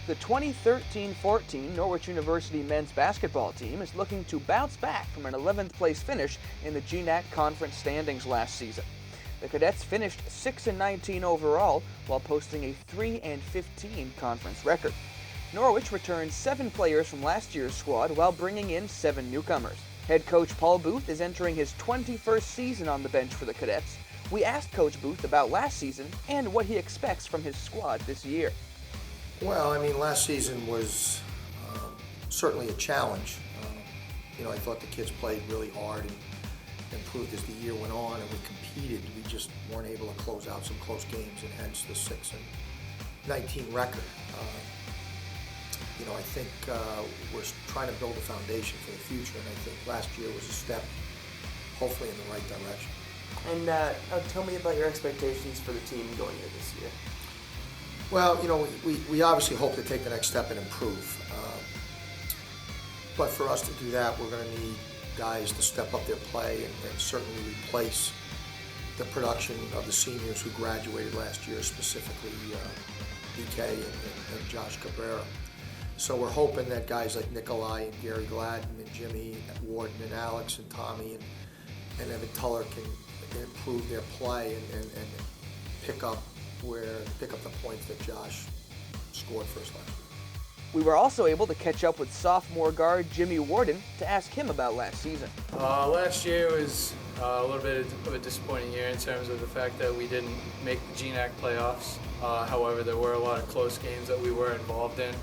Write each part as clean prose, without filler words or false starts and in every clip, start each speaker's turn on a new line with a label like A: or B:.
A: The 2013-14 Norwich University men's basketball team is looking to bounce back from an 11th place finish in the GNAC conference standings last season. The Cadets finished 6-19 overall while posting a 3-15 conference record. Norwich returned 7 players from last year's squad while bringing in 7 newcomers. Head coach Paul Booth is entering his 21st season on the bench for the Cadets. We asked Coach Booth about last season and what he expects from his squad this year.
B: Well, last season was certainly a challenge. I thought the kids played really hard and improved as the year went on, and we competed. We just weren't able to close out some close games, and hence the 6-19 record. I think we're trying to build a foundation for the future, and I think last year was a step, hopefully, in the right direction.
C: And tell me about your expectations for the team going into this year.
B: Well, we obviously hope to take the next step and improve. But for us to do that, we're going to need guys to step up their play and certainly replace the production of the seniors who graduated last year, specifically DK and Josh Cabrera. So we're hoping that guys like Nikolai and Gary Gladden and Jimmy Warden and Alex and Tommy and Evan Tuller can improve their play and pick up the points that Josh scored for us last year.
A: We were also able to catch up with sophomore guard Jimmy Warden to ask him about last season.
D: Last year was a little bit of a disappointing year in terms of the fact that we didn't make the GNAC playoffs. However, there were a lot of close games that we were involved in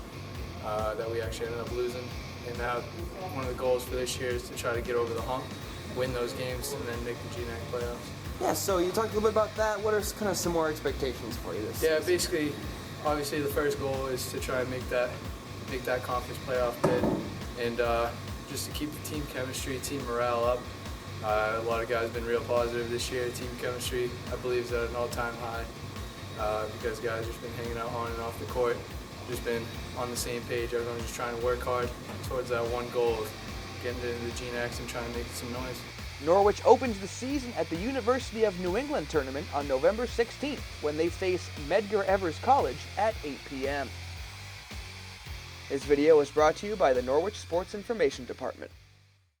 D: that we actually ended up losing. And now one of the goals for this year is to try to get over the hump, win those games, and then make the GNAC playoffs.
C: Yeah, so you talked a little bit about that. What are kind of some more expectations for you this season?
D: Basically, obviously the first goal is to try and make that conference playoff bid, and just to keep the team chemistry, team morale up. A lot of guys have been real positive this year. Team chemistry, I believe, is at an all-time high because guys have just been hanging out on and off the court, just been on the same page. Everyone's just trying to work hard towards that one goal of getting into the GNACs and trying to make some noise.
A: Norwich opens the season at the University of New England tournament on November 16th when they face Medgar Evers College at 8 p.m. This video was brought to you by the Norwich Sports Information Department.